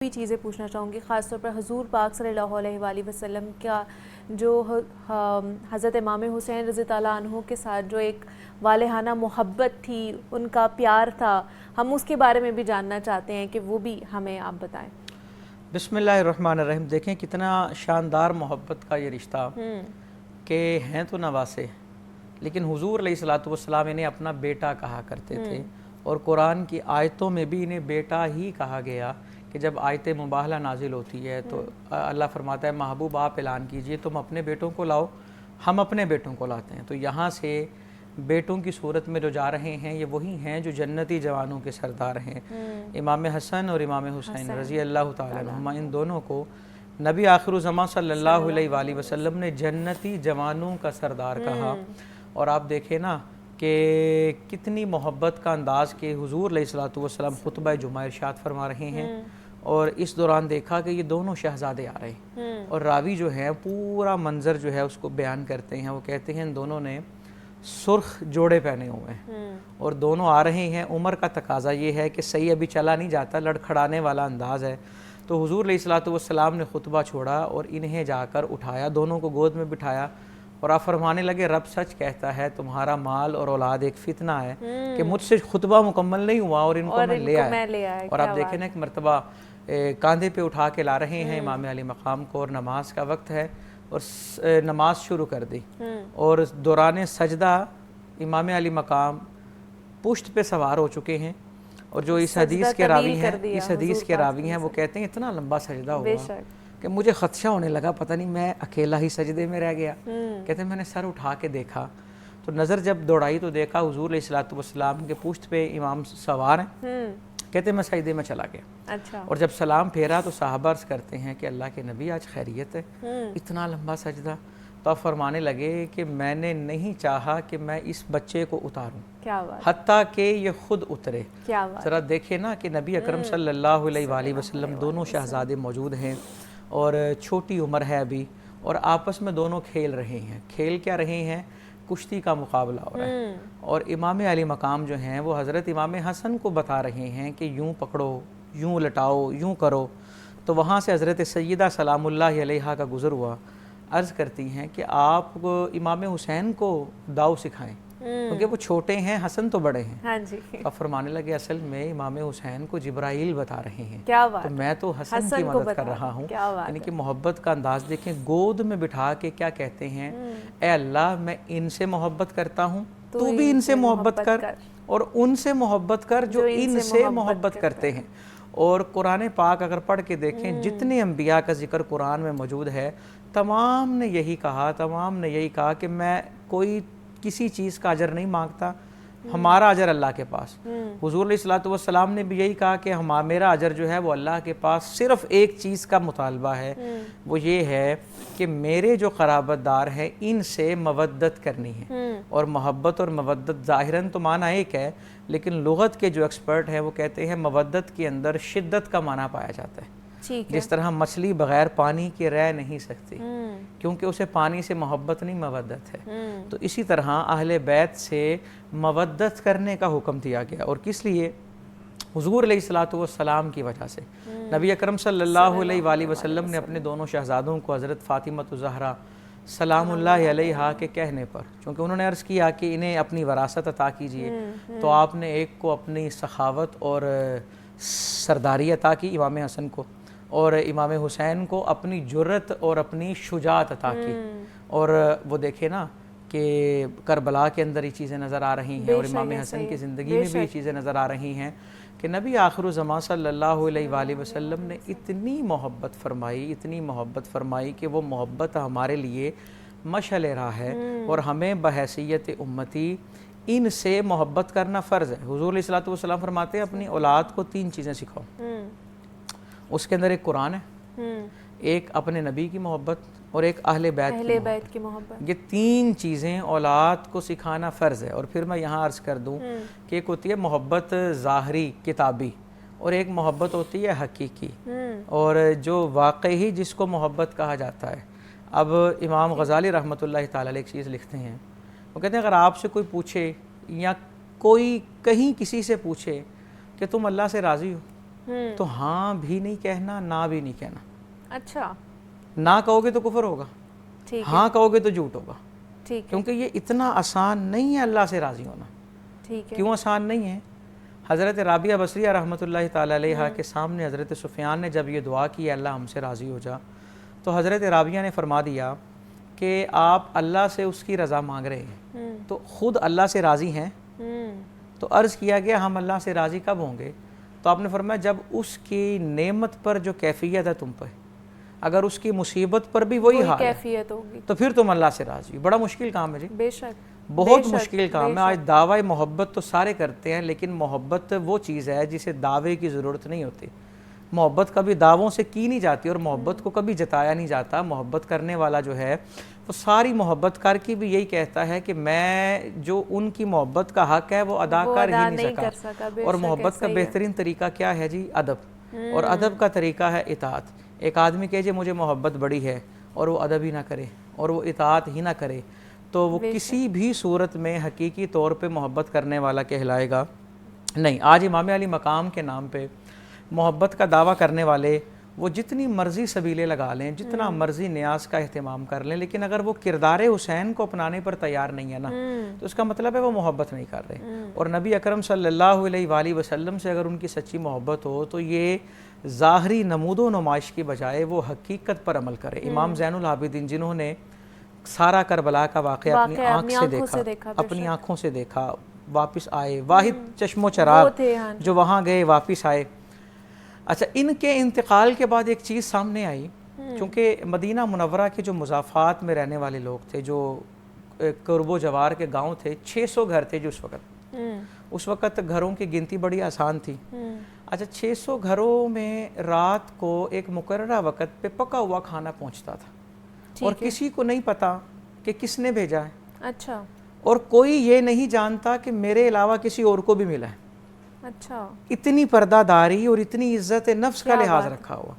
بھی چیزیں پوچھنا چاہوں گی، خاص طور پر حضور پاک صلی اللہ علیہ وآلہ وسلم کا جو حضرت امام حسین رضی اللہ عنہ کے ساتھ جو ایک والہانہ محبت تھی، ان کا پیار تھا، ہم اس کے بارے میں بھی جاننا چاہتے ہیں کہ وہ بھی ہمیں آپ بتائیں۔ بسم اللہ الرحمن الرحیم۔ دیکھیں کتنا شاندار محبت کا یہ رشتہ کہ ہیں تو نواسے، لیکن حضور علیہ السلام انہیں اپنا بیٹا کہا کرتے تھے، اور قرآن کی آیتوں میں بھی انہیں بیٹا ہی کہا گیا کہ جب آیت مباہلہ نازل ہوتی ہے تو اللہ فرماتا ہے محبوب آپ اعلان کیجئے تم اپنے بیٹوں کو لاؤ، ہم اپنے بیٹوں کو لاتے ہیں۔ تو یہاں سے بیٹوں کی صورت میں جو جا رہے ہیں یہ وہی ہیں جو جنتی جوانوں کے سردار ہیں، امام حسن اور امام حسین رضی اللہ تعالیٰ عنہما۔ ان دونوں کو نبی آخر الزمان صلی اللہ علیہ وآلہ وسلم نے جنتی جوانوں کا سردار کہا۔ اور آپ دیکھیں نا کہ کتنی محبت کا انداز کہ حضور علیہ السلام خطبہ جمعہ ارشاد فرما رہے ہیں، اور اس دوران دیکھا کہ یہ دونوں شہزادے آ رہے ہیں، اور راوی جو ہے پورا منظر جو ہے اس کو بیان کرتے ہیں۔ وہ کہتے ہیں ان دونوں نے سرخ جوڑے پہنے ہوئے ہیں اور دونوں آ رہے ہیں۔ عمر کا تقاضا یہ ہے کہ صحیح ابھی چلا نہیں جاتا، لڑکھڑانے والا انداز ہے۔ تو حضور علیہ السلام نے خطبہ چھوڑا اور انہیں جا کر اٹھایا، دونوں کو گود میں بٹھایا، اور آپ فرمانے لگے رب سچ کہتا ہے تمہارا مال اور اولاد ایک فتنہ ہے کہ مجھ سے خطبہ مکمل نہیں ہوا اور ان کو میں لے آیا۔ اور آپ دیکھیں نا ایک مرتبہ کاندھے پہ اٹھا کے لا رہے ہیں امام علی مقام کو، اور نماز کا وقت ہے اور نماز شروع کر دی، اور دوران سجدہ امام علی مقام پشت پہ سوار ہو چکے ہیں، اور جو اس حدیث کے راوی ہیں وہ کہتے ہیں اتنا لمبا سجدہ ہوا کہ مجھے خدشہ ہونے لگا، پتہ نہیں میں اکیلا ہی سجدے میں رہ گیا۔ کہتے ہیں میں نے سر اٹھا کے دیکھا تو نظر جب دوڑائی تو دیکھا حضور علیہ السلام کے پشت پہ امام سوار ہیں۔ کہتے ہیں میں سجدے میں چلا گیا، اور جب سلام پھیرا تو صحابہ عرض کرتے ہیں کہ اللہ کے نبی آج خیریت ہے، اتنا لمبا سجدہ؟ تو آپ فرمانے لگے کہ میں نے نہیں چاہا کہ میں اس بچے کو اتاروں حتیٰ کہ یہ خود اترے۔ ذرا دیکھیں نا کہ نبی اکرم صلی اللہ علیہ وآلہ وسلم دونوں شہزادے موجود ہیں، اور چھوٹی عمر ہے ابھی، اور آپس میں دونوں کھیل رہے ہیں۔ کھیل کیا رہے ہیں؟ کشتی کا مقابلہ ہو رہا ہے، اور امام علی مقام جو ہیں وہ حضرت امام حسن کو بتا رہے ہیں کہ یوں پکڑو، یوں لٹاؤ، یوں کرو۔ تو وہاں سے حضرت سیدہ سلام اللہ علیہا کا گزر ہوا، عرض کرتی ہیں کہ آپ امام حسین کو داؤ سکھائیں کیونکہ وہ چھوٹے ہیں، حسن تو بڑے ہیں۔ اب فرمانے لگے اصل میں امام حسین کو جبرائیل بتا رہے ہیں، تو میں تو حسن کی مدد کر رہا ہوں۔ یعنی کہ محبت کا انداز دیکھیں، گود میں بٹھا کے کیا کہتے ہیں، اے اللہ میں ان سے محبت کرتا ہوں، تو بھی ان سے محبت کر، اور ان سے محبت کر جو ان سے محبت کرتے ہیں۔ اور قرآن پاک اگر پڑھ کے دیکھیں جتنے انبیاء کا ذکر قرآن میں موجود ہے، تمام نے یہی کہا کہ میں کوئی کسی چیز کا اجر نہیں مانگتا، ہمارا اجر اللہ کے پاس۔ حضور علیہ السلام نے بھی یہی کہا کہ میرا اجر جو ہے وہ اللہ کے پاس صرف ایک چیز کا مطالبہ ہے، وہ یہ ہے کہ میرے جو قرابت دار ہیں ان سے مودت کرنی ہے۔ اور محبت اور مودت ظاہراً تو معنی ایک ہے، لیکن لغت کے جو ایکسپرٹ ہیں وہ کہتے ہیں مودت کے اندر شدت کا معنی پایا جاتا ہے۔ جس طرح مچھلی بغیر پانی کے رہ نہیں سکتی کیونکہ اسے پانی سے محبت نہیں مودت ہے، تو اسی طرح اہل بیت سے مودت کرنے کا حکم دیا گیا۔ اور کس لیے؟ حضور علیہ السلام کی وجہ سے۔ نبی اکرم صلی اللہ علیہ وآلہ وسلم نے اپنے دونوں شہزادوں کو حضرت فاطمہ الزہرا سلام اللہ علیہا کے کہنے پر، چونکہ انہوں نے عرض کیا کہ انہیں اپنی وراثت عطا کیجئے، تو آپ نے ایک کو اپنی سخاوت اور سرداری عطا کی امام حسن کو، اور امام حسین کو اپنی جرت اور اپنی شجاعت عطا کی۔ اور وہ دیکھے نا کہ کربلا کے اندر یہ چیزیں نظر آ رہی ہیں، اور امام حسن کی زندگی میں بھی یہ چیزیں نظر آ رہی ہیں کہ نبی آخر الزمان صلی اللہ علیہ وآلہ وسلم نے اتنی محبت فرمائی کہ وہ محبت ہمارے لیے مشعل راہ ہے، اور ہمیں بحیثیت امتی ان سے محبت کرنا فرض ہے۔ حضور علیہ السلام فرماتے ہیں اپنی اولاد کو 3 چیزیں سکھاؤ، اس کے اندر ایک قرآن ہے، ایک اپنے نبی کی محبت، اور ایک اہل بیت کی محبت۔ یہ 3 چیزیں اولاد کو سکھانا فرض ہے۔ اور پھر میں یہاں عرض کر دوں کہ ایک ہوتی ہے محبت ظاہری کتابی، اور ایک محبت ہوتی ہے حقیقی، اور جو واقعی جس کو محبت کہا جاتا ہے۔ اب امام غزالی رحمۃ اللہ تعالی علیہ ایک چیز لکھتے ہیں، وہ کہتے ہیں اگر آپ سے کوئی پوچھے یا کوئی کہیں کسی سے پوچھے کہ تم اللہ سے راضی ہو، تو ہاں بھی نہیں کہنا، نہ بھی نہیں کہنا. اچھا، نہ کہو گے تو کفر ہوگا، ٹھیک ہے، ہاں کہو گے تو جھوٹ ہوگا. ٹھیک ہے، کیونکہ یہ اتنا آسان نہیں ہے اللہ سے راضی ہونا. ٹھیک ہے. کیوں آسان نہیں ہے؟ حضرت رابعہ بصریہ رحمۃ اللہ تعالی علیہ کے سامنے حضرت سفیان نے جب یہ دعا کی اللہ ہم سے راضی ہو جا، تو حضرت رابعہ نے فرما دیا کہ آپ اللہ سے اس کی رضا مانگ رہے ہیں، تو خود اللہ سے راضی ہیں؟ تو عرض کیا گیا ہم اللہ سے راضی کب ہوں گے؟ تو آپ نے فرمایا جب اس کی نعمت پر جو کیفیت ہے تم پہ، اگر اس کی مصیبت پر بھی وہی حال ہے کیفیت ہوگی تو پھر تم اللہ سے راضی ہو. بڑا مشکل کام ہے جی، بے شک، بہت مشکل کام ہے. آج دعوی محبت تو سارے کرتے ہیں، لیکن محبت وہ چیز ہے جسے دعوے کی ضرورت نہیں ہوتی. محبت کبھی دعووں سے کی نہیں جاتی اور محبت کو کبھی جتایا نہیں جاتا. محبت کرنے والا جو ہے وہ ساری محبت کر کے بھی یہی کہتا ہے کہ میں جو ان کی محبت کا حق ہے وہ ادا کر ہی نہیں سکا. اور محبت کا بہترین طریقہ کیا ہے جی؟ ادب. اور ادب کا طریقہ ہے اطاعت. ایک آدمی کہے جی مجھے محبت بڑی ہے اور وہ ادب ہی نہ کرے اور وہ اطاعت ہی نہ کرے تو وہ کسی بھی صورت میں حقیقی طور پہ محبت کرنے والا کہلائے گا نہیں. آج امام علی مقام کے نام پہ محبت کا دعویٰ کرنے والے وہ جتنی مرضی سبیلے لگا لیں، جتنا مرضی نیاز کا اہتمام کر لیں، لیکن اگر وہ کردار حسین کو اپنانے پر تیار نہیں ہے نا تو اس کا مطلب ہے وہ محبت نہیں کر رہے. اور نبی اکرم صلی اللہ علیہ وآلہ وسلم سے اگر ان کی سچی محبت ہو تو یہ ظاہری نمود و نمائش کی بجائے وہ حقیقت پر عمل کرے. امام زین العابدین جنہوں نے سارا کربلا کا واقعہ اپنی آنکھ سے دیکھا، اپنی آنکھوں سے دیکھا، واپس آئے، واحد چشم و چراغ جو وہاں گئے واپس آئے. اچھا، ان کے انتقال کے بعد ایک چیز سامنے آئی، چونکہ مدینہ منورہ کے جو مضافات میں رہنے والے لوگ تھے، جو قرب و جوار کے گاؤں تھے، 600 گھر تھے جو اس وقت گھروں کی گنتی بڑی آسان تھی. اچھا، 600 گھروں میں رات کو ایک مقررہ وقت پہ پکا ہوا کھانا پہنچتا تھا اور کسی کو نہیں پتا کہ کس نے بھیجا ہے. اچھا. اور کوئی یہ نہیں جانتا کہ میرے علاوہ کسی اور کو بھی ملا ہے. اچھا. اتنی پردہ داری اور اتنی عزت نفس کا لحاظ رکھا ہوا.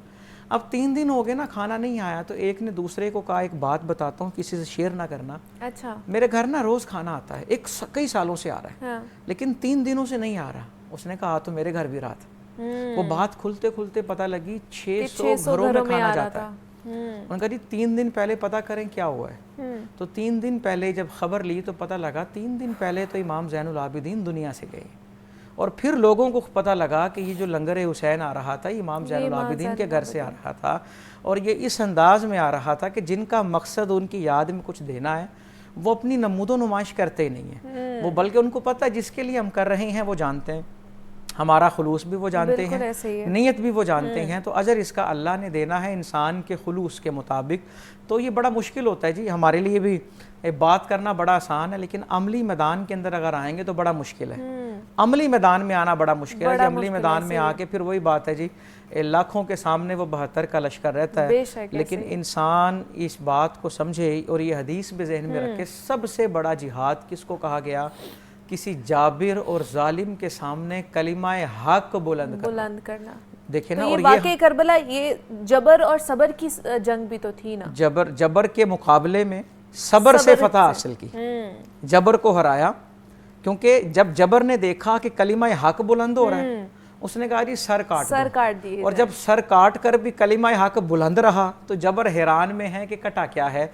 اب 3 دن ہو گئے نا کھانا نہیں آیا تو ایک نے دوسرے کو کہا ایک بات بتاتا ہوں کسی سے شیئر نہ کرنا. اچھا. میرے میرے گھر نا روز کھانا آتا ہے، کئی سالوں سے آ رہا ہے لیکن 3 دنوں سے نہیں آ رہا. اس نے کہا تو میرے گھر بھی رات. وہ بات کھلتے کھلتے پتہ لگی 600 گھروں میں کھانا جاتا ہے. انہوں نے کہا جی 3 دن پہلے پتہ کریں کیا ہوا ہے. تو 3 دن پہلے جب خبر لی تو پتہ لگا 3 دن پہلے تو امام زین العابدین دنیا سے گئے. اور پھر لوگوں کو پتہ لگا کہ یہ جو لنگر حسین آ رہا تھا امام زین العابدین کے گھر سے آ رہا تھا اور یہ اس انداز میں آ رہا تھا کہ جن کا مقصد ان کی یاد میں کچھ دینا ہے وہ اپنی نمود و نمائش کرتے ہی نہیں ہیں. وہ بلکہ ان کو پتہ ہے جس کے لیے ہم کر رہے ہیں وہ جانتے ہیں، ہمارا خلوص بھی وہ جانتے ہیں، نیت بھی وہ جانتے ہیں. تو اجر اس کا اللہ نے دینا ہے انسان کے خلوص کے مطابق. تو یہ بڑا مشکل ہوتا ہے جی ہمارے لیے بھی. بات کرنا بڑا آسان ہے لیکن عملی میدان کے اندر اگر آئیں گے تو بڑا مشکل ہے. عملی میدان میں آنا بڑا مشکل ہے. عملی میدان میں آ کے پھر وہی بات ہے جی لاکھوں کے سامنے وہ 72 کا لشکر رہتا ہے لیکن انسان اس بات کو سمجھے اور یہ حدیث بھی ذہن میں رکھے سب سے بڑا جہاد کس کو کہا گیا؟ کسی جابر اور ظالم کے سامنے کلمہ حق بلند کرنا. دیکھیں نا، اور یہ واقعی کربلا یہ جبر اور صبر کی جنگ بھی تو تھی نا. جبر کے مقابلے میں صبر سے فتح حاصل کی. جبر کو ہرایا کیونکہ جب جبر نے دیکھا کہ کلمہ حق بلند ہو رہا ہے اس نے کہا جی سر کاٹ دیے. اور جب سر کاٹ کر بھی کلمہ حق بلند رہا تو جبر حیران میں ہے کہ کٹا کیا ہے.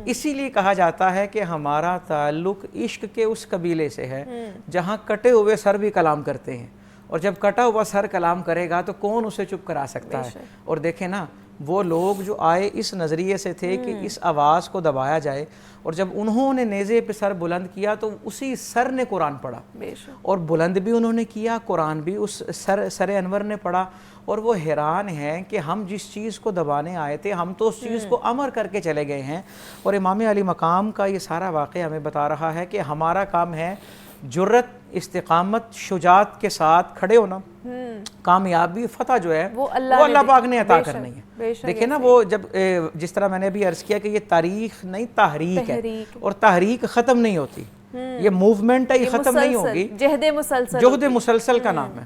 اسی لیے کہا جاتا ہے کہ ہمارا تعلق عشق کے اس قبیلے سے ہے جہاں کٹے ہوئے سر بھی کلام کرتے ہیں اور جب کٹا ہوا سر کلام کرے گا تو کون اسے چپ کرا سکتا ہے. اور دیکھیں نا وہ لوگ جو آئے اس نظریے سے تھے کہ اس آواز کو دبایا جائے اور جب انہوں نے نیزے پہ سر بلند کیا تو اسی سر نے قرآن پڑھا اور بلند بھی انہوں نے کیا، قرآن بھی اس سر انور نے پڑھا. اور وہ حیران ہیں کہ ہم جس چیز کو دبانے آئے تھے ہم تو اس چیز کو امر کر کے چلے گئے ہیں. اور امام علی مقام کا یہ سارا واقعہ ہمیں بتا رہا ہے کہ ہمارا کام ہے جرت، استقامت، شجاعت کے ساتھ کھڑے ہونا. کامیابی فتح جو ہے وہ اللہ پاک نے عطا کرنی ہے. دیکھیں نا وہ جب جس طرح میں نے ابھی عرض کیا کہ یہ تاریخ نہیں تحریک ہے اور تحریک ختم نہیں ہوتی، یہ موومنٹ ہے، یہ ختم نہیں ہوگی. جہد مسلسل کا نام ہے.